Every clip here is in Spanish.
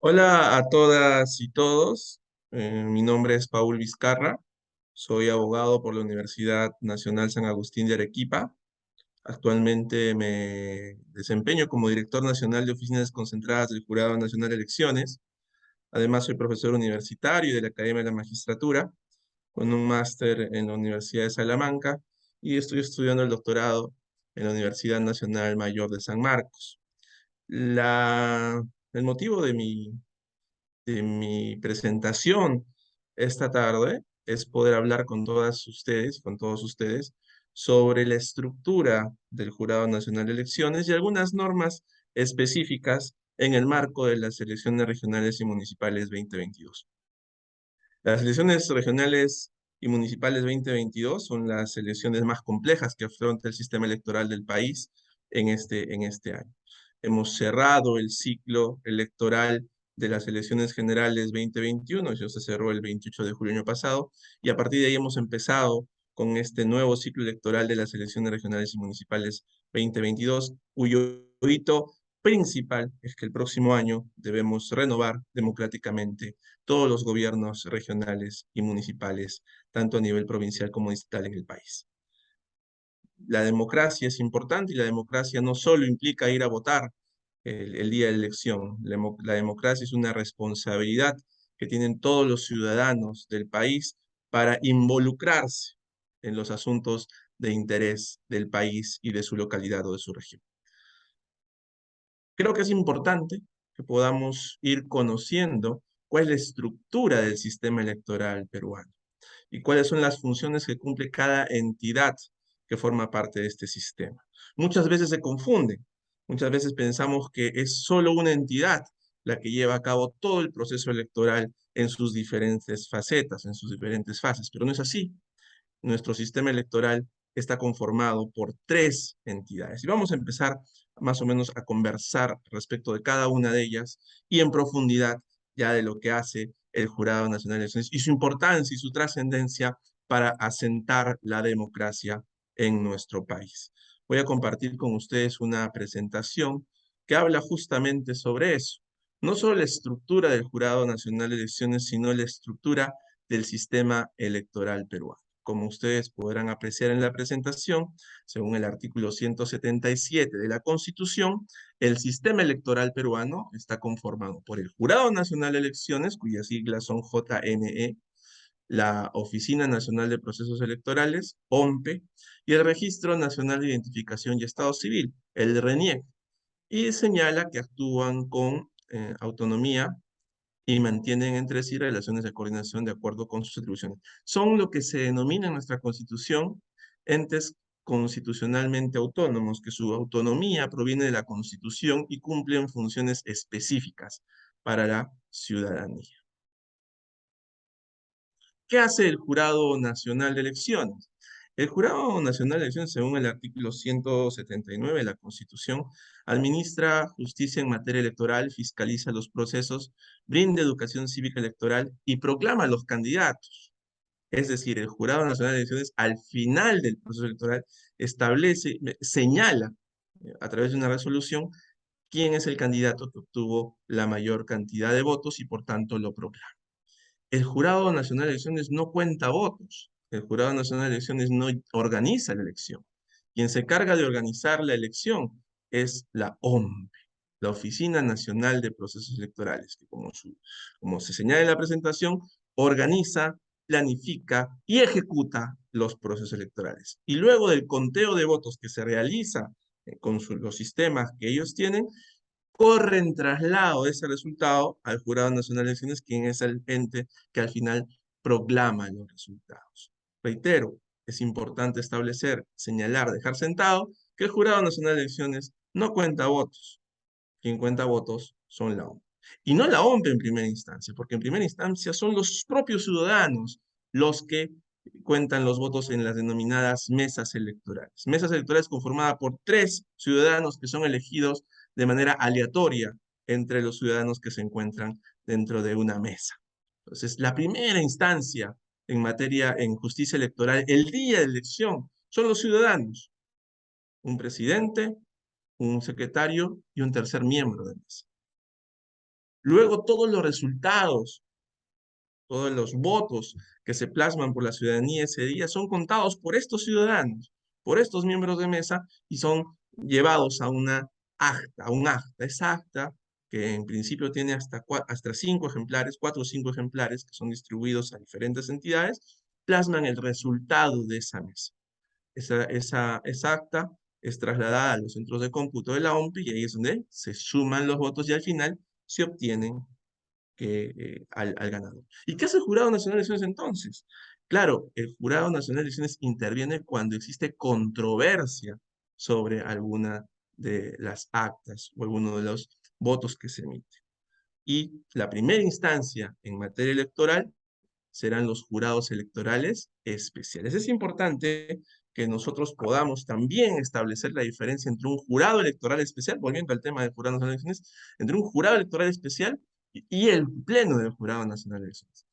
Hola a todas y todos. Mi nombre es Paul Vizcarra. Soy abogado por la Universidad Nacional San Agustín de Arequipa. Actualmente me desempeño como director nacional de oficinas concentradas del Jurado Nacional de Elecciones. Además, soy profesor universitario de la Academia de la Magistratura, con un máster en la Universidad de Salamanca y estoy estudiando el doctorado en la Universidad Nacional Mayor de San Marcos. El motivo de mi presentación esta tarde es poder hablar con todas ustedes, con todos ustedes, sobre la estructura del Jurado Nacional de Elecciones y algunas normas específicas en el marco de las elecciones regionales y municipales 2022. Las elecciones regionales y municipales 2022 son las elecciones más complejas que afronta el sistema electoral del país en este año. Hemos cerrado el ciclo electoral de las elecciones generales 2021, eso se cerró el 28 de julio año pasado, y a partir de ahí hemos empezado con este nuevo ciclo electoral de las elecciones regionales y municipales 2022, cuyo hito principal es que el próximo año debemos renovar democráticamente todos los gobiernos regionales y municipales, tanto a nivel provincial como distrital en el país. La democracia es importante y la democracia no solo implica ir a votar el día de la elección. La democracia es una responsabilidad que tienen todos los ciudadanos del país para involucrarse en los asuntos de interés del país y de su localidad o de su región. Creo que es importante que podamos ir conociendo cuál es la estructura del sistema electoral peruano y cuáles son las funciones que cumple cada entidad que forma parte de este sistema. Muchas veces se confunden, muchas veces pensamos que es solo una entidad la que lleva a cabo todo el proceso electoral en sus diferentes facetas, en sus diferentes fases, pero no es así. Nuestro sistema electoral está conformado por tres entidades. Y vamos a empezar más o menos a conversar respecto de cada una de ellas y en profundidad ya de lo que hace el Jurado Nacional de Elecciones y su importancia y su trascendencia para asentar la democracia en nuestro país. Voy a compartir con ustedes una presentación que habla justamente sobre eso. No solo la estructura del Jurado Nacional de Elecciones, sino la estructura del sistema electoral peruano. Como ustedes podrán apreciar en la presentación, según el artículo 177 de la Constitución, el sistema electoral peruano está conformado por el Jurado Nacional de Elecciones, cuyas siglas son JNE, la Oficina Nacional de Procesos Electorales, OMPE, y el Registro Nacional de Identificación y Estado Civil, el RENIEC, y señala que actúan con autonomía y mantienen entre sí relaciones de coordinación de acuerdo con sus atribuciones. Son lo que se denomina en nuestra Constitución entes constitucionalmente autónomos, que su autonomía proviene de la Constitución y cumplen funciones específicas para la ciudadanía. ¿Qué hace el Jurado Nacional de Elecciones? El Jurado Nacional de Elecciones, según el artículo 179 de la Constitución, administra justicia en materia electoral, fiscaliza los procesos, brinda educación cívica electoral y proclama a los candidatos. Es decir, el Jurado Nacional de Elecciones, al final del proceso electoral, establece, señala a través de una resolución quién es el candidato que obtuvo la mayor cantidad de votos y por tanto lo proclama. El Jurado Nacional de Elecciones no cuenta votos. El Jurado Nacional de Elecciones no organiza la elección. Quien se carga de organizar la elección es la OMPE, la Oficina Nacional de Procesos Electorales, que como se señala en la presentación, organiza, planifica y ejecuta los procesos electorales. Y luego del conteo de votos que se realiza con los sistemas que ellos tienen, corre en traslado de ese resultado al Jurado Nacional de Elecciones, quien es el ente que al final proclama los resultados. Reitero, es importante establecer, señalar, dejar sentado que el Jurado Nacional de Elecciones no cuenta votos. Quien cuenta votos son la OMP. Y no la OMP en primera instancia, porque en primera instancia son los propios ciudadanos los que cuentan los votos en las denominadas mesas electorales. Mesas electorales conformadas por tres ciudadanos que son elegidos de manera aleatoria entre los ciudadanos que se encuentran dentro de una mesa. Entonces, la primera instancia en materia, en justicia electoral, el día de elección, son los ciudadanos, un presidente, un secretario y un tercer miembro de mesa. Luego todos los resultados, todos los votos que se plasman por la ciudadanía ese día son contados por estos ciudadanos, por estos miembros de mesa y son llevados a una acta, a un acta. Esa acta, que en principio tiene hasta 5 ejemplares, 4 o 5 ejemplares que son distribuidos a diferentes entidades, plasman el resultado de esa mesa. Esa acta es trasladada a los centros de cómputo de la OMPI y ahí es donde se suman los votos y al final se obtienen al ganador. ¿Y qué hace el Jurado Nacional de Elecciones entonces? Claro, el Jurado Nacional de Elecciones interviene cuando existe controversia sobre alguna de las actas o alguno de los votos que se emiten. Y la primera instancia en materia electoral serán los jurados electorales especiales. Es importante que nosotros podamos también establecer la diferencia entre un jurado electoral especial, volviendo al tema de jurados nacionales de elecciones, entre un jurado electoral especial y el pleno del Jurado Nacional de Elecciones.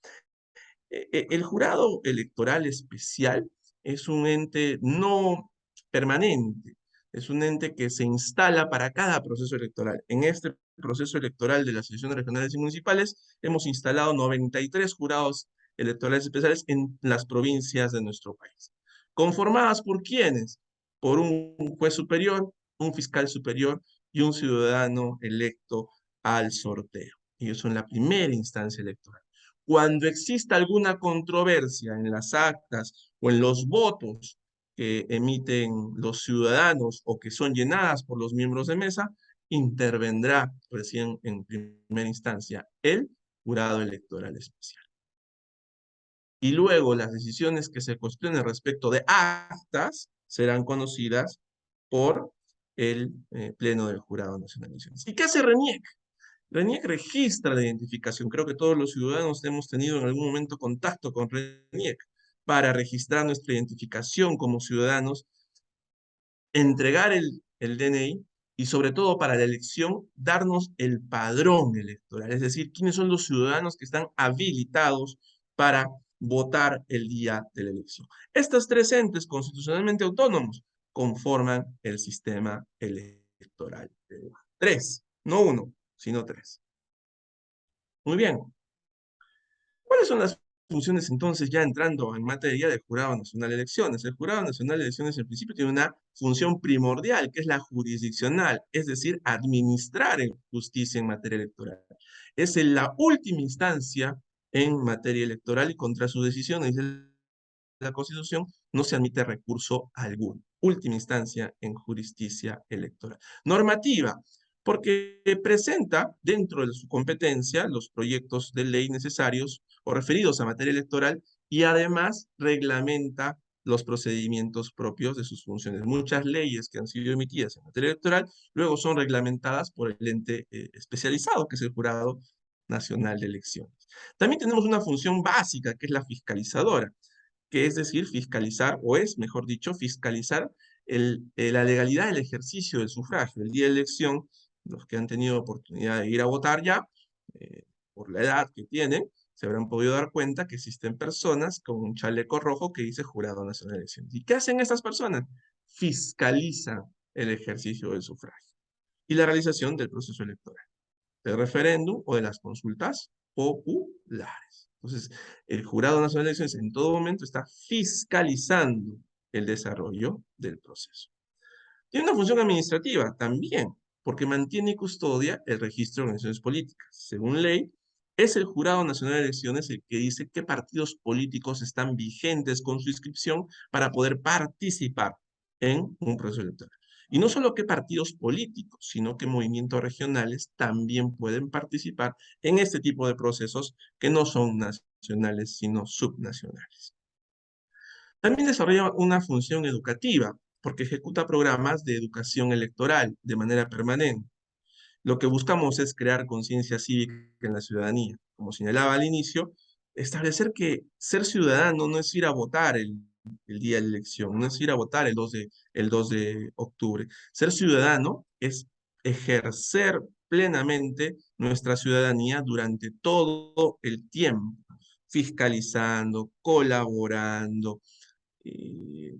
El jurado electoral especial es un ente no permanente, es un ente que se instala para cada proceso electoral. En este proceso electoral de las elecciones regionales y municipales hemos instalado 93 jurados electorales especiales en las provincias de nuestro país. ¿Conformadas por quiénes? Por un juez superior, un fiscal superior y un ciudadano electo al sorteo. Ellos son la primera instancia electoral. Cuando exista alguna controversia en las actas o en los votos que emiten los ciudadanos o que son llenadas por los miembros de mesa, intervendrá recién en primera instancia el jurado electoral especial. Y luego las decisiones que se cuestionen respecto de actas serán conocidas por el Pleno del Jurado Nacional de Elecciones. ¿Y qué hace RENIEC? RENIEC registra la identificación. Creo que todos los ciudadanos hemos tenido en algún momento contacto con RENIEC para registrar nuestra identificación como ciudadanos, entregar el DNI y sobre todo para la elección darnos el padrón electoral, es decir, quiénes son los ciudadanos que están habilitados para votar el día de la elección. Estos tres entes constitucionalmente autónomos conforman el sistema electoral. Tres, no uno, sino tres. Muy bien. ¿Cuáles son las funciones entonces ya entrando en materia del Jurado Nacional de Elecciones? El Jurado Nacional de Elecciones en principio tiene una función primordial, que es la jurisdiccional, es decir, administrar en justicia en materia electoral. Es en la última instancia en materia electoral y contra sus decisiones de la Constitución no se admite recurso alguno. Última instancia en justicia electoral. Normativa, porque presenta dentro de su competencia los proyectos de ley necesarios o referidos a materia electoral y además reglamenta los procedimientos propios de sus funciones. Muchas leyes que han sido emitidas en materia electoral luego son reglamentadas por el ente especializado, que es el Jurado Nacional de Elecciones. También tenemos una función básica, que es la fiscalizadora, que es decir, fiscalizar, o es, mejor dicho, fiscalizar la legalidad del ejercicio del sufragio. El día de elección, los que han tenido oportunidad de ir a votar ya, por la edad que tienen, se habrán podido dar cuenta que existen personas con un chaleco rojo que dice Jurado Nacional de Elecciones. ¿Y qué hacen estas personas? Fiscalizan el ejercicio del sufragio y la realización del proceso electoral, del referéndum o de las consultas populares. Entonces, el Jurado Nacional de Elecciones en todo momento está fiscalizando el desarrollo del proceso. Tiene una función administrativa también, porque mantiene y custodia el registro de organizaciones políticas. Según ley, es el Jurado Nacional de Elecciones el que dice qué partidos políticos están vigentes con su inscripción para poder participar en un proceso electoral. Y no solo qué partidos políticos, sino qué movimientos regionales también pueden participar en este tipo de procesos que no son nacionales, sino subnacionales. También desarrolla una función educativa, porque ejecuta programas de educación electoral de manera permanente. Lo que buscamos es crear conciencia cívica en la ciudadanía. Como señalaba al inicio, establecer que ser ciudadano no es ir a votar el día de la elección, no es ir a votar el 2 de octubre. Ser ciudadano es ejercer plenamente nuestra ciudadanía durante todo el tiempo, fiscalizando, colaborando, eh,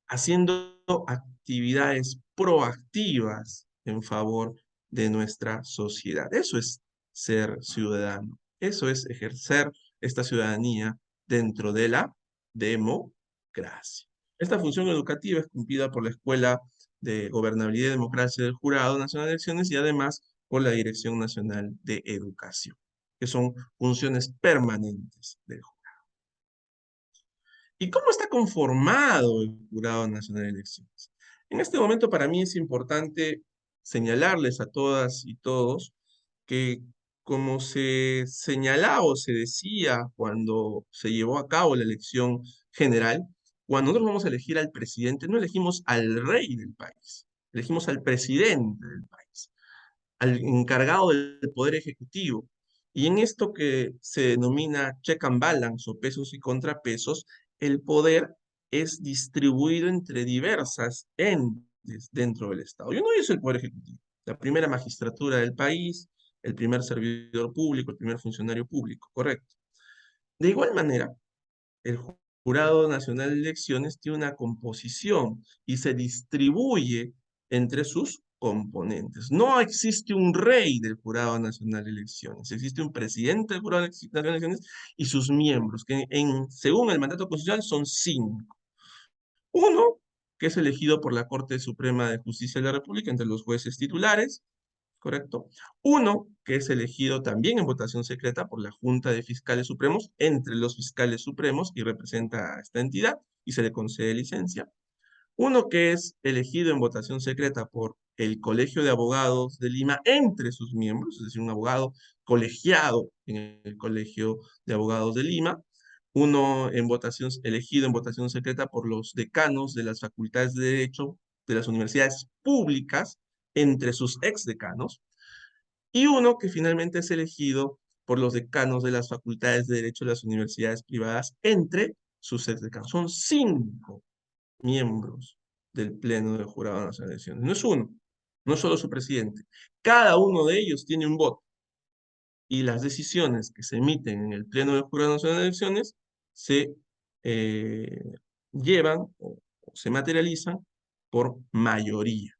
haciendo actividades proactivas en favor de nuestra sociedad. Eso es ser ciudadano. Eso es ejercer esta ciudadanía dentro de la democracia. Esta función educativa es cumplida por la Escuela de Gobernabilidad y Democracia del Jurado Nacional de Elecciones y además por la Dirección Nacional de Educación, que son funciones permanentes del jurado. ¿Y cómo está conformado el Jurado Nacional de Elecciones? En este momento para mí es importante señalarles a todas y todos que como se señalaba o se decía cuando se llevó a cabo la elección general, cuando nosotros vamos a elegir al presidente, no elegimos al rey del país, elegimos al presidente del país, al encargado del poder ejecutivo. Y en esto que se denomina check and balance o pesos y contrapesos, el poder es distribuido entre diversas entes dentro del Estado. Y uno de ellos es el poder ejecutivo, la primera magistratura del país, el primer servidor público, el primer funcionario público, correcto. De igual manera, el Jurado Nacional de Elecciones tiene una composición y se distribuye entre sus componentes. No existe un rey del Jurado Nacional de Elecciones, existe un presidente del Jurado Nacional de Elecciones y sus miembros, que según el mandato constitucional son 5. Uno, que es elegido por la Corte Suprema de Justicia de la República entre los jueces titulares, ¿correcto? Uno, que es elegido también en votación secreta por la Junta de Fiscales Supremos, entre los fiscales supremos y representa a esta entidad y se le concede licencia. Uno que es elegido en votación secreta por el Colegio de Abogados de Lima entre sus miembros, es decir, un abogado colegiado en el Colegio de Abogados de Lima. Uno elegido en votación secreta por los decanos de las facultades de Derecho de las universidades públicas entre sus exdecanos. Y uno que finalmente es elegido por los decanos de las facultades de Derecho de las universidades privadas entre sus exdecanos. Son 5 miembros del Pleno del Jurado Nacional de Elecciones. No es uno, no es solo su presidente. Cada uno de ellos tiene un voto. Y las decisiones que se emiten en el Pleno del Jurado Nacional de Elecciones se eh, llevan o se materializan por mayoría.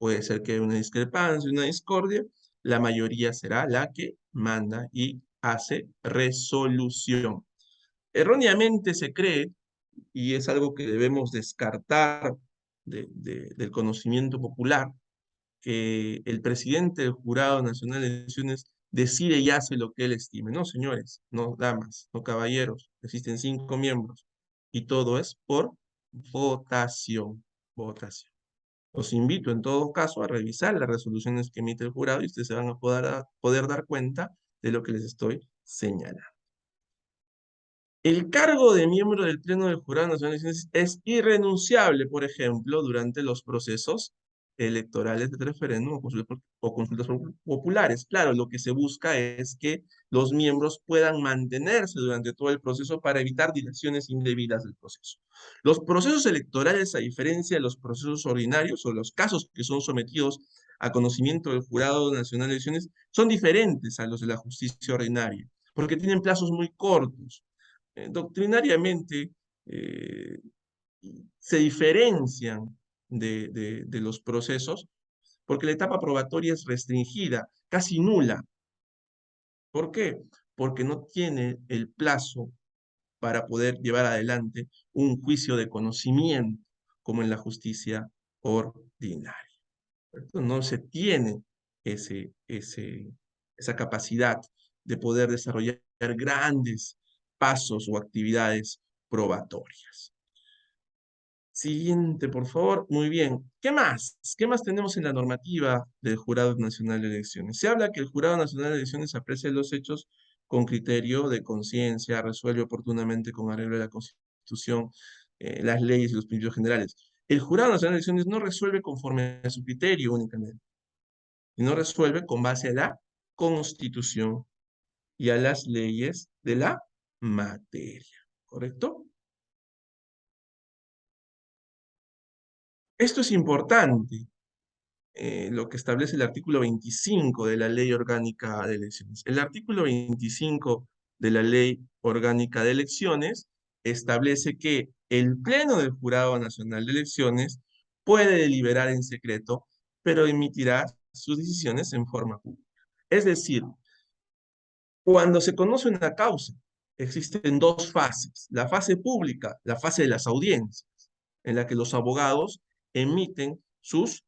Puede ser que haya una discrepancia, una discordia, la mayoría será la que manda y hace resolución. Erróneamente se cree, y es algo que debemos descartar del conocimiento popular, que el presidente del Jurado Nacional de Elecciones decide y hace lo que él estime. No, señores, no, damas, no, caballeros, existen 5 miembros y todo es por votación, votación. Los invito en todo caso a revisar las resoluciones que emite el jurado y ustedes se van a poder dar cuenta de lo que les estoy señalando. El cargo de miembro del Pleno del Jurado Nacional de Elecciones es irrenunciable, por ejemplo, durante los procesos electorales de referéndum o consultas populares. Claro, lo que se busca es que los miembros puedan mantenerse durante todo el proceso para evitar dilaciones indebidas del proceso. Los procesos electorales, a diferencia de los procesos ordinarios o los casos que son sometidos a conocimiento del Jurado Nacional de Elecciones, son diferentes a los de la justicia ordinaria, porque tienen plazos muy cortos. Doctrinariamente eh, se diferencian de los procesos porque la etapa probatoria es restringida, casi nula. ¿Por qué? Porque no tiene el plazo para poder llevar adelante un juicio de conocimiento como en la justicia ordinaria. No se tiene esa capacidad de poder desarrollar grandes pasos o actividades probatorias. Siguiente, por favor. Muy bien. ¿Qué más? ¿Qué más tenemos en la normativa del Jurado Nacional de Elecciones? Se habla que el Jurado Nacional de Elecciones aprecia los hechos con criterio de conciencia, resuelve oportunamente con arreglo de la Constitución, las leyes y los principios generales. El Jurado Nacional de Elecciones no resuelve conforme a su criterio únicamente, sino resuelve con base a la Constitución y a las leyes de la materia. ¿Correcto? Esto es importante, lo que establece el artículo 25 de la Ley Orgánica de Elecciones. El artículo 25 de la Ley Orgánica de Elecciones establece que el Pleno del Jurado Nacional de Elecciones puede deliberar en secreto, pero emitirá sus decisiones en forma pública. Es decir, Cuando se conoce una causa, existen dos fases. La fase pública, la fase de las audiencias, en la que los abogados emiten sus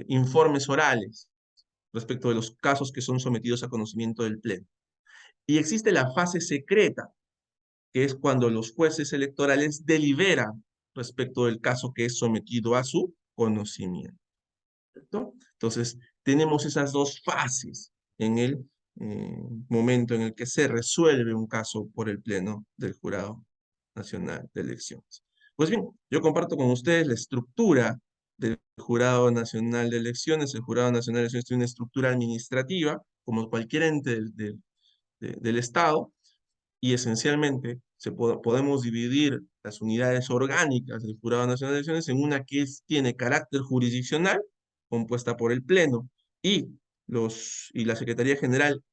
informes orales respecto de los casos que son sometidos a conocimiento del Pleno. Y existe la fase secreta, que es cuando los jueces electorales deliberan respecto del caso que es sometido a su conocimiento. ¿Cierto? Entonces, tenemos esas dos fases en el momento en el que se resuelve un caso por el Pleno del Jurado Nacional de Elecciones. Pues bien, yo comparto con ustedes la estructura del Jurado Nacional de Elecciones. El Jurado Nacional de Elecciones tiene una estructura administrativa, como cualquier ente del Estado, y esencialmente podemos dividir las unidades orgánicas del Jurado Nacional de Elecciones en una que tiene carácter jurisdiccional, compuesta por el Pleno y la Secretaría General,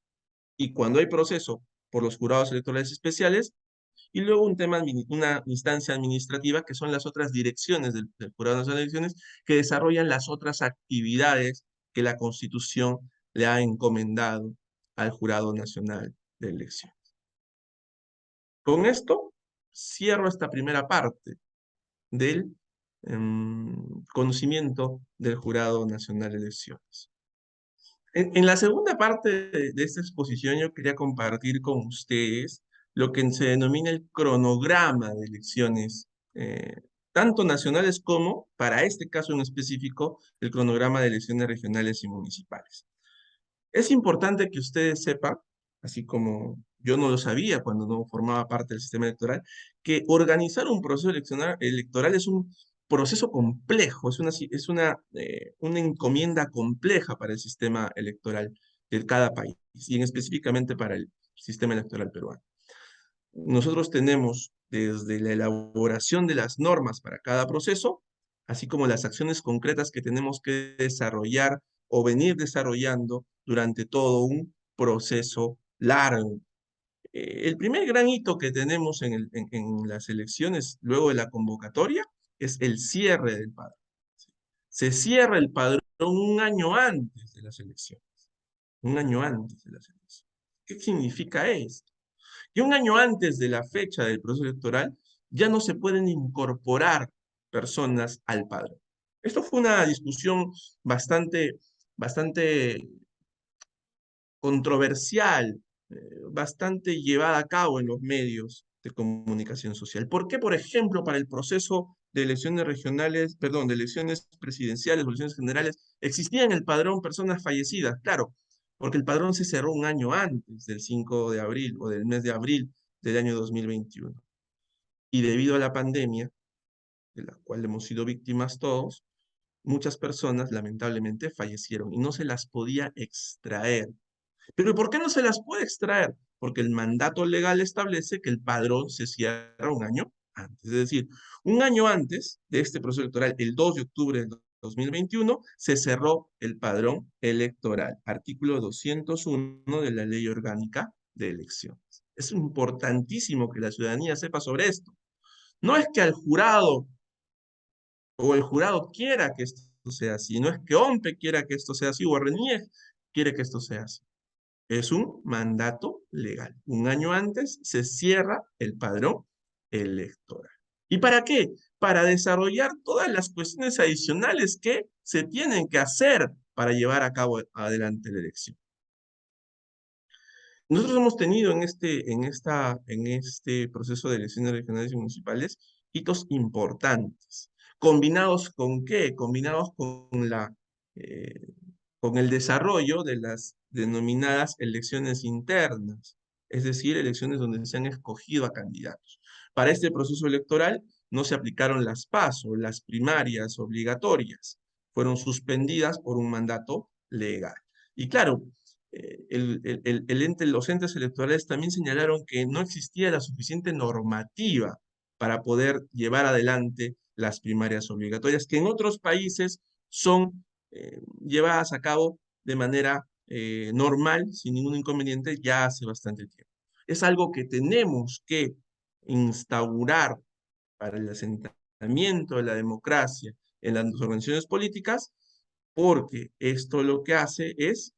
y cuando hay proceso, por los jurados electorales especiales, y luego una instancia administrativa que son las otras direcciones del Jurado Nacional de Elecciones que desarrollan las otras actividades que la Constitución le ha encomendado al Jurado Nacional de Elecciones. Con esto cierro esta primera parte del conocimiento del Jurado Nacional de Elecciones. En la segunda parte de esta exposición yo quería compartir con ustedes lo que se denomina el cronograma de elecciones, tanto nacionales como, para este caso en específico, el cronograma de elecciones regionales y municipales. Es importante que ustedes sepan, así como yo no lo sabía cuando no formaba parte del sistema electoral, que organizar un proceso electoral es un proceso complejo, una encomienda compleja para el sistema electoral de cada país, y específicamente para el sistema electoral peruano. Nosotros tenemos desde la elaboración de las normas para cada proceso, así como las acciones concretas que tenemos que desarrollar o venir desarrollando durante todo un proceso largo. El primer gran hito que tenemos en las elecciones luego de la convocatoria es el cierre del padrón. Se cierra el padrón un año antes de las elecciones. Un año antes de las elecciones. ¿Qué significa esto? Que un año antes de la fecha del proceso electoral ya no se pueden incorporar personas al padrón. Esto fue una discusión bastante controversial, bastante llevada a cabo en los medios de comunicación social. ¿Por qué, por ejemplo, para el proceso de elecciones regionales, perdón, de elecciones presidenciales o elecciones generales, existía en el padrón personas fallecidas? Claro, porque el padrón se cerró un año antes del 5 de abril o del mes de abril del año 2021. Y debido a la pandemia, de la cual hemos sido víctimas todos, muchas personas lamentablemente fallecieron y no se las podía extraer. ¿Pero por qué no se las puede extraer? Porque el mandato legal establece que el padrón se cierra un año antes. Es decir, un año antes de este proceso electoral, el 2 de octubre de 2021, se cerró el padrón electoral. Artículo 201 de la Ley Orgánica de Elecciones. Es importantísimo que la ciudadanía sepa sobre esto. No es que al jurado o el jurado quiera que esto sea así, no es que OMPE quiera que esto sea así o RENIEG quiere que esto sea así. Es un mandato legal. Un año antes se cierra el padrón electoral. ¿Y para qué? Para desarrollar todas las cuestiones adicionales que se tienen que hacer para llevar a cabo adelante la elección. Nosotros hemos tenido en este proceso de elecciones regionales y municipales hitos importantes. ¿Combinados con qué? Combinados eh, con el desarrollo de las denominadas elecciones internas, es decir, elecciones donde se han escogido a candidatos. Para este proceso electoral no se aplicaron las PASO, las primarias obligatorias, fueron suspendidas por un mandato legal. Y claro, los entes electorales también señalaron que no existía la suficiente normativa para poder llevar adelante las primarias obligatorias, que en otros países son llevadas a cabo de manera normal, sin ningún inconveniente, ya hace bastante tiempo. Es algo que tenemos que instaurar para el asentamiento de la democracia en las organizaciones políticas, porque esto lo que hace es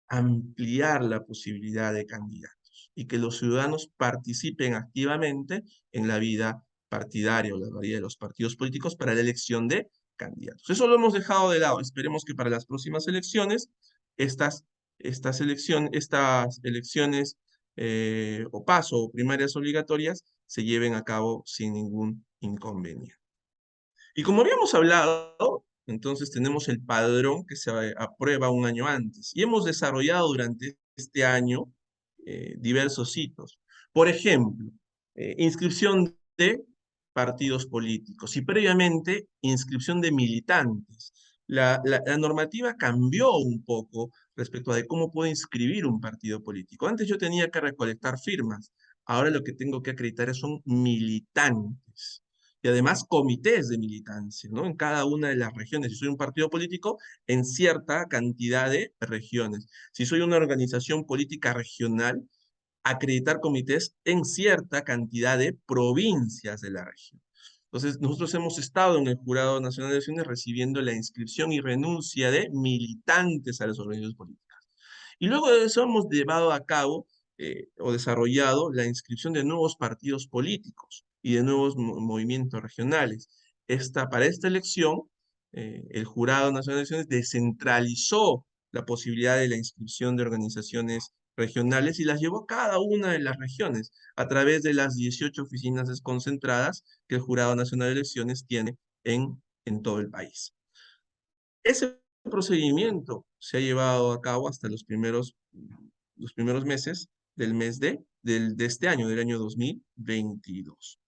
ampliar la posibilidad de candidatos y que los ciudadanos participen activamente en la vida partidaria o la vida de los partidos políticos para la elección de candidatos. Eso lo hemos dejado de lado. Esperemos que para las próximas elecciones, estas elecciones o paso o primarias obligatorias se lleven a cabo sin ningún inconveniente. Y como habíamos hablado, entonces tenemos el padrón que se aprueba un año antes. Y hemos desarrollado durante este año diversos hitos. Por ejemplo, inscripción de partidos políticos y previamente inscripción de militantes. La normativa cambió un poco respecto a de cómo puedo inscribir un partido político. Antes yo tenía que recolectar firmas. Ahora lo que tengo que acreditar son militantes y además comités de militancia, ¿no? En cada una de las regiones. Si soy un partido político, en cierta cantidad de regiones. Si soy una organización política regional, acreditar comités en cierta cantidad de provincias de la región. Entonces, nosotros hemos estado en el Jurado Nacional de Elecciones recibiendo la inscripción y renuncia de militantes a las organizaciones políticas. Y luego de eso hemos llevado a cabo o desarrollado la inscripción de nuevos partidos políticos y de nuevos movimientos regionales. Para esta elección, el Jurado Nacional de Elecciones descentralizó la posibilidad de la inscripción de organizaciones regionales y las llevó a cada una de las regiones a través de las 18 oficinas desconcentradas que el Jurado Nacional de Elecciones tiene en todo el país. Ese procedimiento se ha llevado a cabo hasta los primeros meses de este año, del año 2022.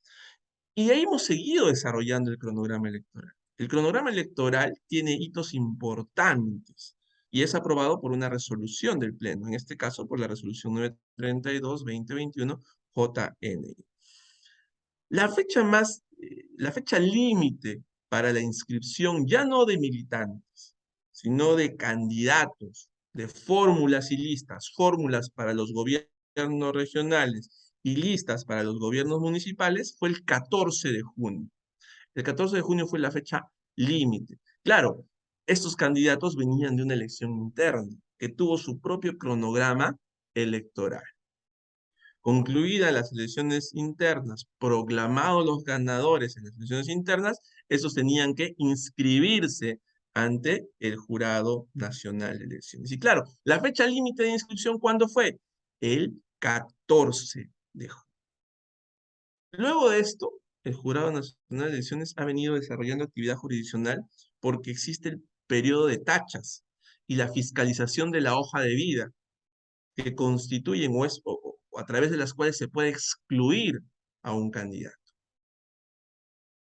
Y ahí hemos seguido desarrollando el cronograma electoral. El cronograma electoral tiene hitos importantes y es aprobado por una resolución del Pleno, en este caso por la resolución 932-2021 JN. La fecha límite para la inscripción ya no de militantes, sino de candidatos, de fórmulas y listas, fórmulas para los gobiernos regionales y listas para los gobiernos municipales, fue el 14 de junio. El 14 de junio fue la fecha límite. Claro, estos candidatos venían de una elección interna que tuvo su propio cronograma electoral. Concluidas las elecciones internas, proclamados los ganadores en las elecciones internas, esos tenían que inscribirse ante el Jurado Nacional de Elecciones. Y claro, la fecha límite de inscripción, ¿cuándo fue? El 14 de junio. Luego de esto, el Jurado Nacional de Elecciones ha venido desarrollando actividad jurisdiccional porque existe el periodo de tachas y la fiscalización de la hoja de vida que constituyen o a través de las cuales se puede excluir a un candidato.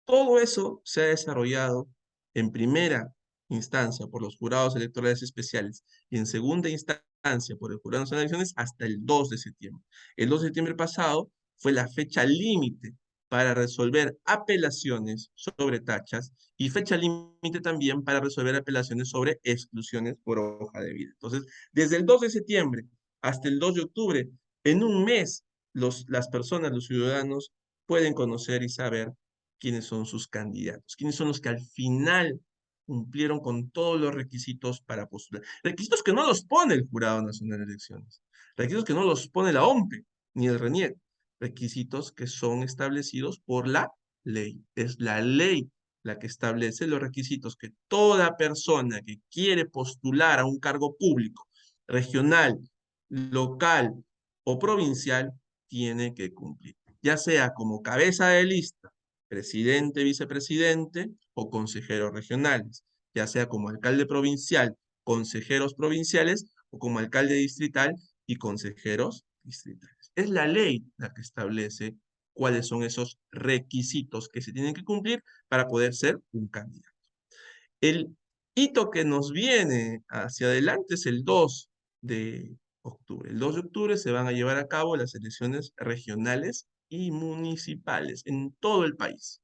Todo eso se ha desarrollado en primera instancia por los jurados electorales especiales y en segunda instancia por el Jurado Nacional de Elecciones hasta el 2 de septiembre. El 2 de septiembre pasado fue la fecha límite para resolver apelaciones sobre tachas y fecha límite también para resolver apelaciones sobre exclusiones por hoja de vida. Entonces, desde el 2 de septiembre hasta el 2 de octubre, en un mes, las personas, los ciudadanos, pueden conocer y saber quiénes son sus candidatos, quiénes son los que al final cumplieron con todos los requisitos para postular. Requisitos que no los pone el Jurado Nacional de Elecciones, requisitos que no los pone la OMPE ni el RENIEC, requisitos que son establecidos por la ley. Es la ley la que establece los requisitos que toda persona que quiere postular a un cargo público, regional, local o provincial, tiene que cumplir, ya sea como cabeza de lista, presidente, vicepresidente o consejeros regionales, ya sea como alcalde provincial, consejeros provinciales o como alcalde distrital y consejeros distritales. Es la ley la que establece cuáles son esos requisitos que se tienen que cumplir para poder ser un candidato. El hito que nos viene hacia adelante es el 2 de octubre. El 2 de octubre se van a llevar a cabo las elecciones regionales y municipales en todo el país.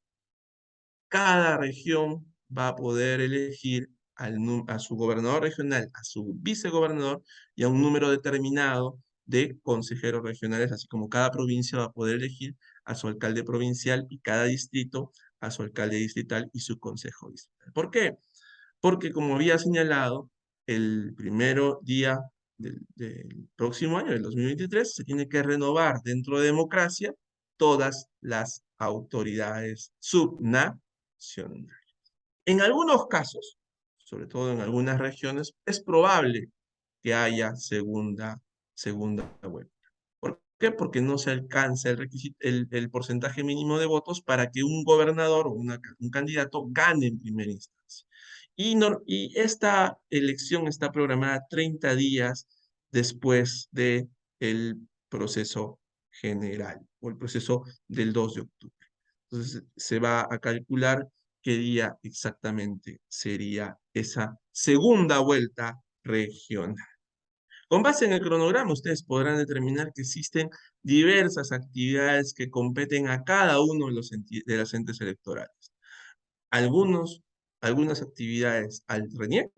Cada región va a poder elegir a su gobernador regional, a su vicegobernador y a un número determinado de consejeros regionales, así como cada provincia va a poder elegir a su alcalde provincial y cada distrito a su alcalde distrital y su consejo distrital. ¿Por qué? Porque como había señalado, el primero día del próximo año, del 2023, se tiene que renovar dentro de democracia todas las autoridades subnacionales. En algunos casos, sobre todo en algunas regiones, es probable que haya segunda vuelta. ¿Por qué? Porque no se alcanza el porcentaje mínimo de votos para que un gobernador o un candidato gane en primera instancia. Y esta elección está programada 30 días después del proceso general o el proceso del 2 de octubre. Entonces se va a calcular qué día exactamente sería esa segunda vuelta regional. Con base en el cronograma, ustedes podrán determinar que existen diversas actividades que competen a cada uno de los entes electorales. Algunas actividades al RENIEC,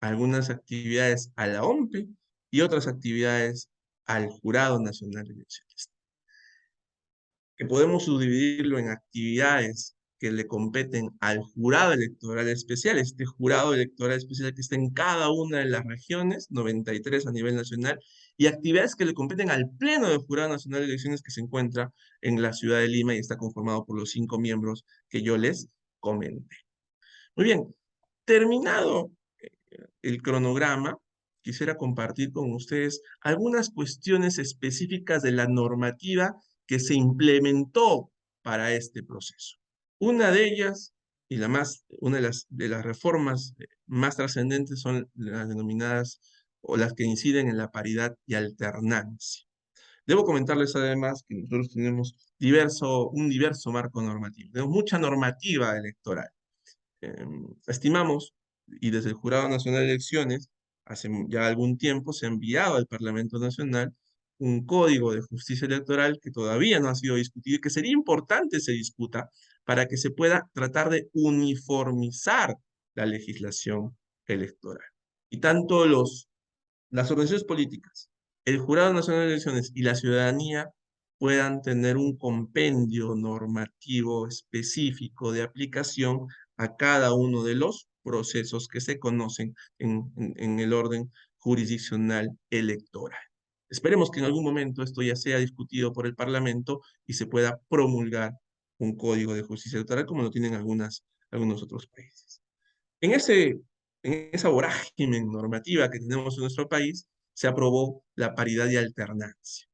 algunas actividades a la OMPE y otras actividades al Jurado Nacional de Elecciones, que podemos subdividirlo en actividades que le competen al jurado electoral especial, este jurado electoral especial que está en cada una de las regiones, 93 a nivel nacional, y actividades que le competen al Pleno del Jurado Nacional de Elecciones que se encuentra en la ciudad de Lima y está conformado por los 5 miembros que yo les comenté. Muy bien, terminado el cronograma, quisiera compartir con ustedes algunas cuestiones específicas de la normativa que se implementó para este proceso. Una de ellas, y una de las reformas más trascendentes son las denominadas o las que inciden en la paridad y alternancia. Debo comentarles además que nosotros tenemos un diverso marco normativo, tenemos mucha normativa electoral. Estimamos, y desde el Jurado Nacional de Elecciones, hace ya algún tiempo se ha enviado al Parlamento Nacional un código de justicia electoral que todavía no ha sido discutido y que sería importante se discuta para que se pueda tratar de uniformizar la legislación electoral. Y tanto las organizaciones políticas, el Jurado Nacional de Elecciones y la ciudadanía puedan tener un compendio normativo específico de aplicación a cada uno de los procesos que se conocen en el orden jurisdiccional electoral. Esperemos que en algún momento esto ya sea discutido por el Parlamento y se pueda promulgar un código de justicia electoral como lo tienen algunos otros países. En esa vorágine normativa que tenemos en nuestro país, se aprobó la paridad y alternancia.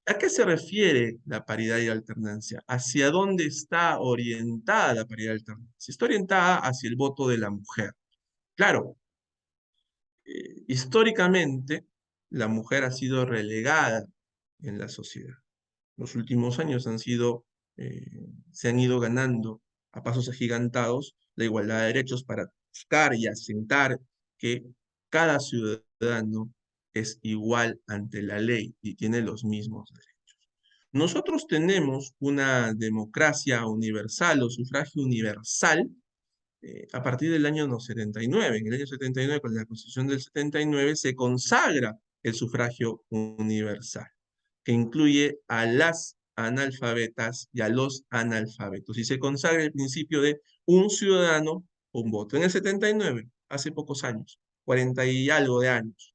¿A qué se refiere la paridad y alternancia? ¿Hacia dónde está orientada la paridad y alternancia? Está orientada hacia el voto de la mujer. Claro, históricamente la mujer ha sido relegada en la sociedad. Los últimos años eh, se han ido ganando a pasos agigantados la igualdad de derechos para buscar y asentar que cada ciudadano es igual ante la ley y tiene los mismos derechos. Nosotros tenemos una democracia universal o sufragio universal a partir del año 79. En el año 79, con la Constitución del 79, se consagra el sufragio universal, que incluye a las analfabetas y a los analfabetos. Y se consagra el principio de un ciudadano, un voto. En el 79, hace pocos años, 40 y algo de años.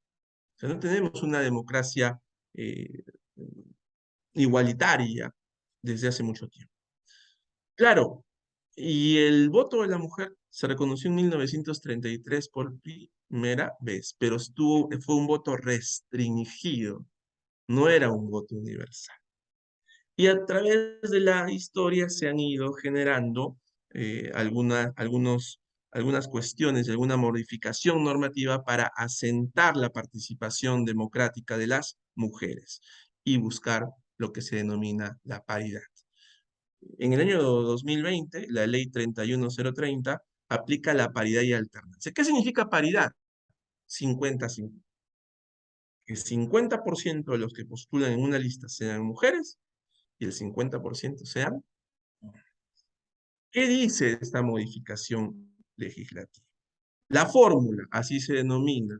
O sea, no tenemos una democracia eh, igualitaria desde hace mucho tiempo. Claro, y el voto de la mujer se reconoció en 1933 por primera vez, pero fue un voto restringido, no era un voto universal. Y a través de la historia se han ido generando algunas cuestiones, alguna modificación normativa para asentar la participación democrática de las mujeres y buscar lo que se denomina la paridad. En el año 2020, la ley 31030 aplica la paridad y alternancia. ¿Qué significa paridad? 50-50. El 50% de los que postulan en una lista sean mujeres y el 50% sean hombres. ¿Qué dice esta modificación legislativa? La fórmula, así se denomina,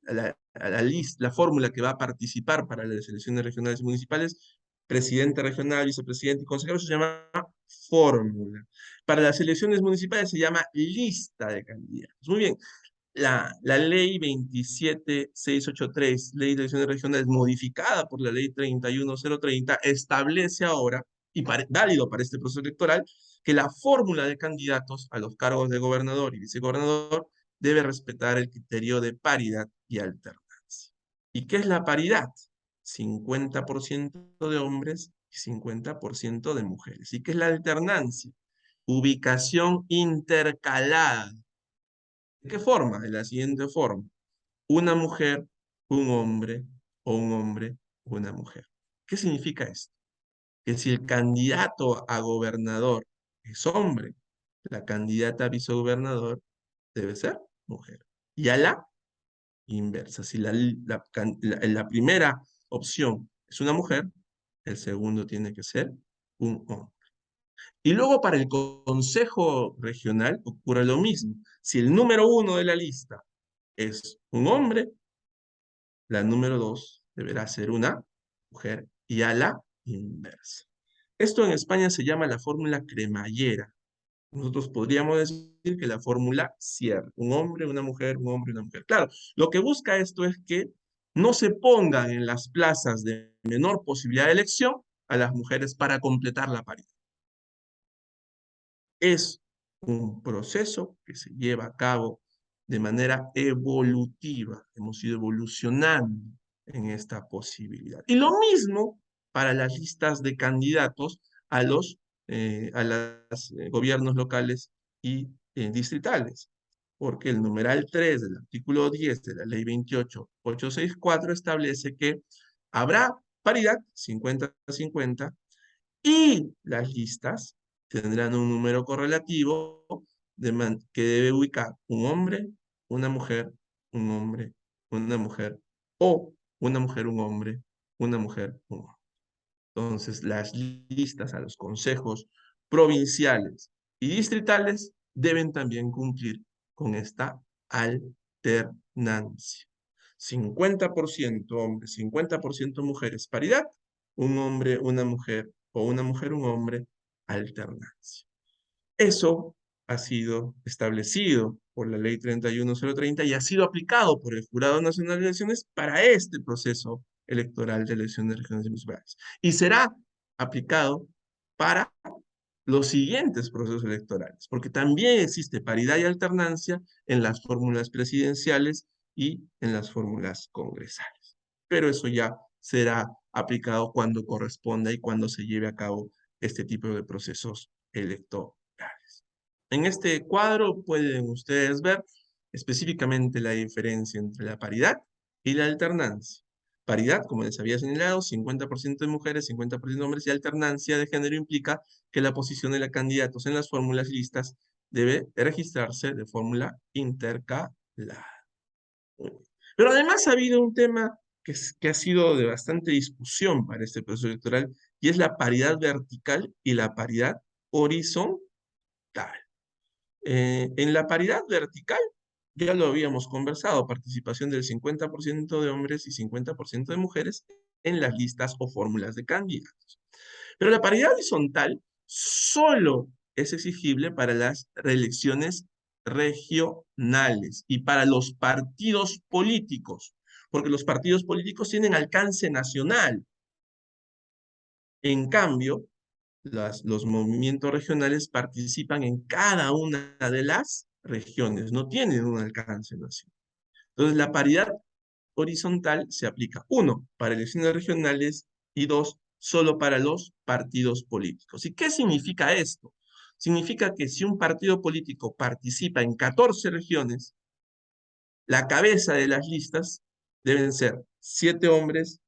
la fórmula que va a participar para las elecciones regionales y municipales, presidente regional, vicepresidente y consejero, se llama fórmula. Para las elecciones municipales se llama lista de candidatos. Muy bien, La ley 27683, ley de elecciones regionales, modificada por la ley 31030, establece ahora, y válido para este proceso electoral, que la fórmula de candidatos a los cargos de gobernador y vicegobernador debe respetar el criterio de paridad y alternancia. ¿Y qué es la paridad? 50% de hombres y 50% de mujeres. ¿Y qué es la alternancia? Ubicación intercalada. ¿De qué forma? De la siguiente forma: una mujer, un hombre, o un hombre, una mujer. ¿Qué significa esto? Que si el candidato a gobernador es hombre, la candidata a vicegobernador debe ser mujer. Y a la inversa. Si la primera opción es una mujer, el segundo tiene que ser un hombre. Y luego para el consejo regional ocurre lo mismo. Si el número uno de la lista es un hombre, la número dos deberá ser una mujer y a la inversa. Esto en España se llama la fórmula cremallera. Nosotros podríamos decir que la fórmula cierra: un hombre, una mujer, un hombre, una mujer. Claro, lo que busca esto es que no se pongan en las plazas de menor posibilidad de elección a las mujeres para completar la paridad. Es un proceso que se lleva a cabo de manera evolutiva. Hemos ido evolucionando en esta posibilidad. Y lo mismo para las listas de candidatos a los gobiernos locales y distritales. Porque el numeral 3 del artículo 10 de la ley 28864 establece que habrá paridad 50-50 y las listas tendrán un número correlativo que debe ubicar un hombre, una mujer, un hombre, una mujer, o una mujer, un hombre, una mujer, un hombre. Entonces, las listas a los consejos provinciales y distritales deben también cumplir con esta alternancia. 50% hombres, 50% mujeres, paridad; un hombre, una mujer, o una mujer, un hombre, alternancia. Eso ha sido establecido por la ley 31030 y ha sido aplicado por el Jurado Nacional de Elecciones para este proceso electoral de elecciones regionales y municipales. Y será aplicado para los siguientes procesos electorales, porque también existe paridad y alternancia en las fórmulas presidenciales y en las fórmulas congresales. Pero eso ya será aplicado cuando corresponda y cuando se lleve a cabo este tipo de procesos electorales. En este cuadro pueden ustedes ver específicamente la diferencia entre la paridad y la alternancia. Paridad, como les había señalado, 50% de mujeres, 50% de hombres, y alternancia de género implica que la posición de los candidatos en las fórmulas listas debe registrarse de fórmula intercalada. Pero además ha habido un tema que ha sido de bastante discusión para este proceso electoral, y es la paridad vertical y la paridad horizontal. En la paridad vertical, ya lo habíamos conversado: participación del 50% de hombres y 50% de mujeres en las listas o fórmulas de candidatos. Pero la paridad horizontal solo es exigible para las reelecciones regionales y para los partidos políticos, porque los partidos políticos tienen alcance nacional. En cambio, los movimientos regionales participan en cada una de las regiones, no tienen un alcance nacional. Entonces, la paridad horizontal se aplica: uno, para elecciones regionales, y dos, solo para los partidos políticos. ¿Y qué significa esto? Significa que si un partido político participa en 14 regiones, la cabeza de las listas deben ser 7 hombres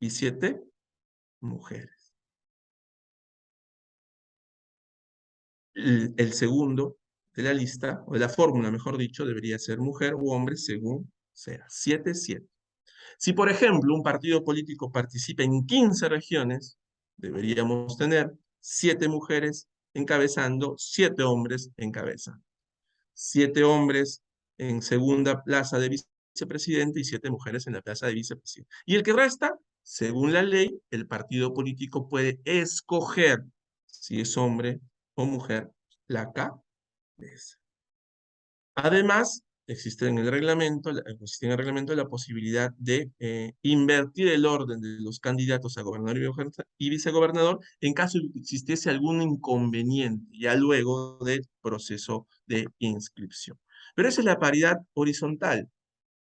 y 7 mujeres. El segundo de la lista, o de la fórmula, mejor dicho, debería ser mujer u hombre según sea. 7-7. Si, por ejemplo, un partido político participa en 15 regiones, deberíamos tener 7 mujeres encabezando, 7 hombres encabezando. 7 hombres en segunda plaza de vicepresidente y 7 mujeres en la plaza de vicepresidente. Y el que resta, según la ley, el partido político puede escoger si es hombre o mujer la cabeza. Además, existe en el reglamento, existe en el reglamento la posibilidad de invertir el orden de los candidatos a gobernador y vicegobernador en caso de que existiese algún inconveniente, ya luego del proceso de inscripción. Pero esa es la paridad horizontal,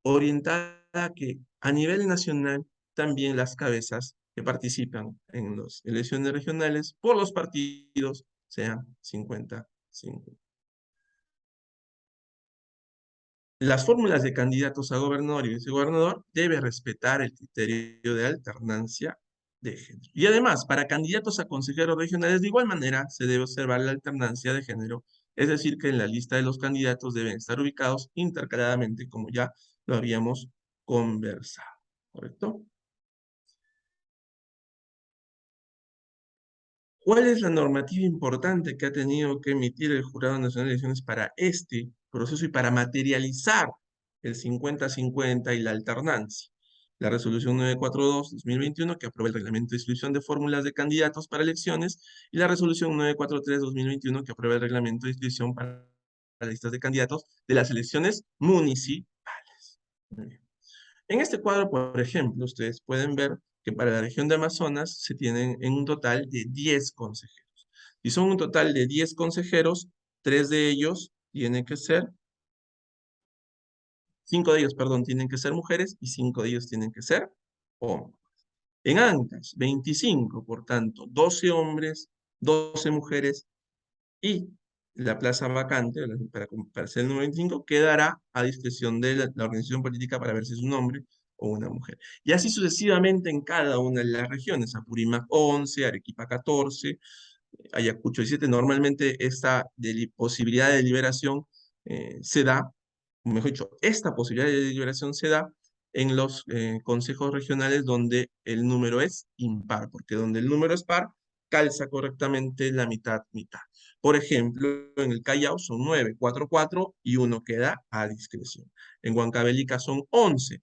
orientada a que a nivel nacional también las cabezas que participan en las elecciones regionales por los partidos sean 50-50. Las fórmulas de candidatos a gobernador y vicegobernador debe respetar el criterio de alternancia de género. Y además, para candidatos a consejeros regionales, de igual manera, se debe observar la alternancia de género, es decir, que en la lista de los candidatos deben estar ubicados intercaladamente, como ya lo habíamos conversado, ¿correcto? ¿Cuál es la normativa importante que ha tenido que emitir el Jurado Nacional de Elecciones para este proceso y para materializar el 50-50 y la alternancia? La resolución 942-2021, que aprueba el reglamento de inscripción de fórmulas de candidatos para elecciones, y la resolución 943-2021, que aprueba el reglamento de inscripción para listas de candidatos de las elecciones municipales. Muy bien. En este cuadro, por ejemplo, ustedes pueden ver que para la región de Amazonas se tienen en un total de 10 consejeros. Y son un total de 10 consejeros, 3 de ellos tienen que ser, 5 de ellos, perdón, tienen que ser mujeres y 5 de ellos tienen que ser hombres. En Ancash, 25, por tanto, 12 hombres, 12 mujeres y la plaza vacante, para ser el número 25, quedará a discreción de la organización política para ver si es un hombre o una mujer. Y así sucesivamente en cada una de las regiones, Apurímac 11, Arequipa 14, Ayacucho 17. Normalmente esta posibilidad de liberación se da, mejor dicho, esta posibilidad de liberación se da en los consejos regionales donde el número es impar, porque donde el número es par, calza correctamente la mitad-mitad. Por ejemplo, en el Callao son 9, 4, 4 y uno queda a discreción. En Huancavelica son 11,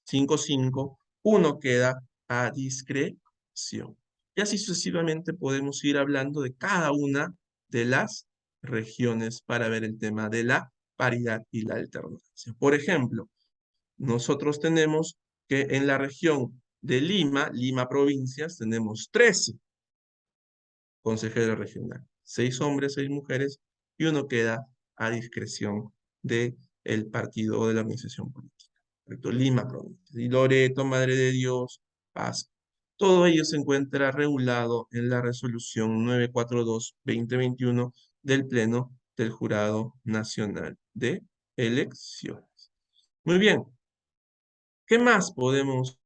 5, 5, uno queda a discreción. Y así sucesivamente podemos ir hablando de cada una de las regiones para ver el tema de la paridad y la alternancia. Por ejemplo, nosotros tenemos que en la región de Lima, Lima provincias, tenemos 13 consejeros regionales, 6 hombres, 6 mujeres, y uno queda a discreción del partido o de la organización política. ¿Correcto? Lima provincia. Y Loreto, Madre de Dios, Pasco. Todo ello se encuentra regulado en la resolución 942-2021 del Pleno del Jurado Nacional de Elecciones. Muy bien, ¿qué más podemos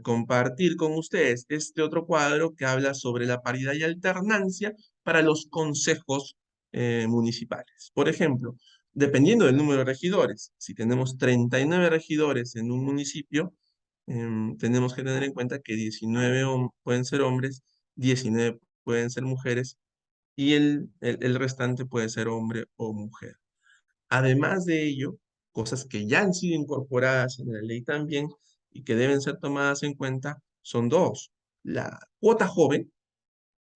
compartir con ustedes? Este otro cuadro que habla sobre la paridad y alternancia para los consejos municipales. Por ejemplo, dependiendo del número de regidores, si tenemos 39 regidores en un municipio, tenemos que tener en cuenta que 19 pueden ser hombres, 19 pueden ser mujeres y el restante puede ser hombre o mujer. Además de ello, cosas que ya han sido incorporadas en la ley también y que deben ser tomadas en cuenta son dos. La cuota joven,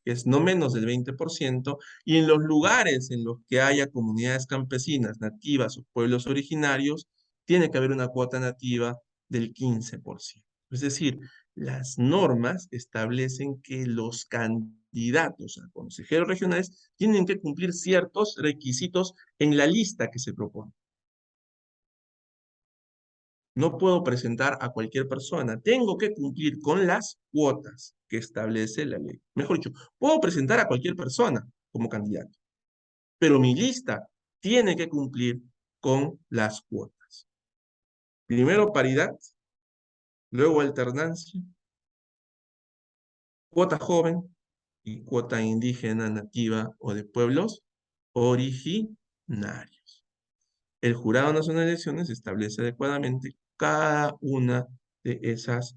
que es no menos del 20%, y en los lugares en los que haya comunidades campesinas, nativas o pueblos originarios, tiene que haber una cuota nativa del 15%. Es decir, las normas establecen que los candidatos a consejeros regionales tienen que cumplir ciertos requisitos en la lista que se propone. No puedo presentar a cualquier persona. Tengo que cumplir con las cuotas que establece la ley. Mejor dicho, puedo presentar a cualquier persona como candidato, pero mi lista tiene que cumplir con las cuotas. Primero paridad, luego alternancia, cuota joven y cuota indígena, nativa o de pueblos originarios. El Jurado Nacional de Elecciones establece adecuadamente cada una de esas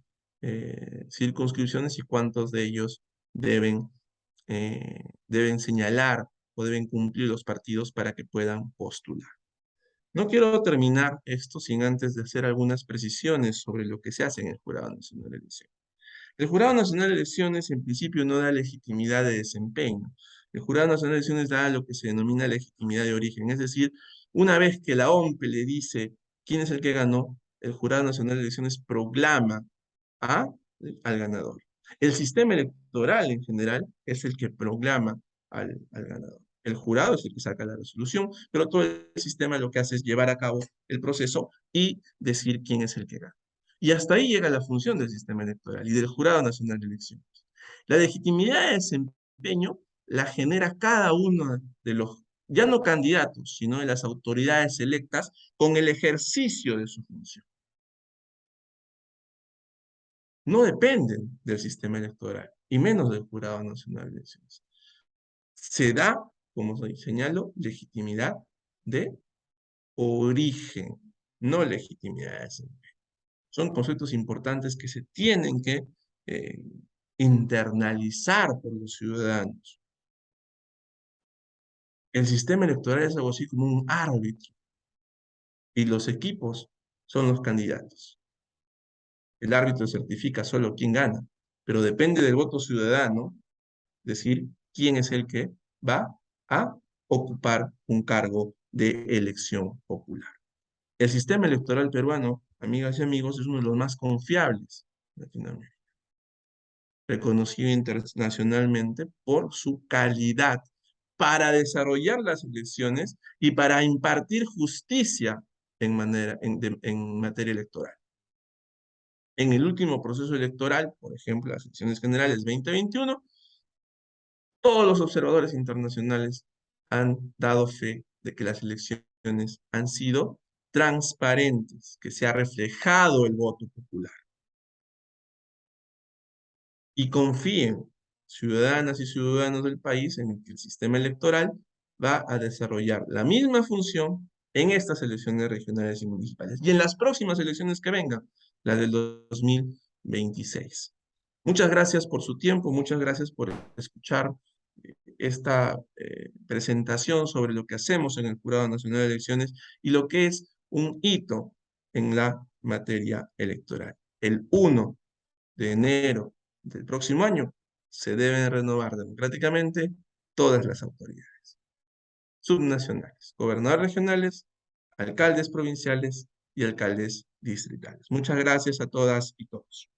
circunscripciones y cuántos de ellos deben señalar o deben cumplir los partidos para que puedan postular. No quiero terminar esto sin antes de hacer algunas precisiones sobre lo que se hace en el Jurado Nacional de Elecciones. El Jurado Nacional de Elecciones en principio no da legitimidad de desempeño. El Jurado Nacional de Elecciones da lo que se denomina legitimidad de origen, es decir, una vez que la OMPE le dice quién es el que ganó, el Jurado Nacional de Elecciones proclama a, al ganador. El sistema electoral en general es el que proclama al ganador. El jurado es el que saca la resolución, pero todo el sistema lo que hace es llevar a cabo el proceso y decir quién es el que gana. Y hasta ahí llega la función del sistema electoral y del Jurado Nacional de Elecciones. La legitimidad de desempeño la genera cada uno de los, ya no candidatos, sino de las autoridades electas con el ejercicio de su función. No dependen del sistema electoral, y menos del Jurado Nacional de Elecciones. Se da, como señalo, legitimidad de origen, no legitimidad de desempeño. Son conceptos importantes que se tienen que eh, internalizar por los ciudadanos. El sistema electoral es algo así como un árbitro, y los equipos son los candidatos. El árbitro certifica solo quién gana, pero depende del voto ciudadano decir quién es el que va a ocupar un cargo de elección popular. El sistema electoral peruano, amigas y amigos, es uno de los más confiables de Latinoamérica, reconocido internacionalmente por su calidad para desarrollar las elecciones y para impartir justicia en materia electoral. En el último proceso electoral, por ejemplo, las elecciones generales 2021, todos los observadores internacionales han dado fe de que las elecciones han sido transparentes, que se ha reflejado el voto popular. Y confíen, ciudadanas y ciudadanos del país, en que el sistema electoral va a desarrollar la misma función en estas elecciones regionales y municipales y en las próximas elecciones que vengan, las del 2026. Muchas gracias por su tiempo, muchas gracias por escuchar esta presentación sobre lo que hacemos en el Jurado Nacional de Elecciones y lo que es un hito en la materia electoral. El 1 de enero del próximo año se deben renovar democráticamente todas las autoridades subnacionales, gobernadores regionales, alcaldes provinciales y alcaldes distritales. Muchas gracias a todas y todos.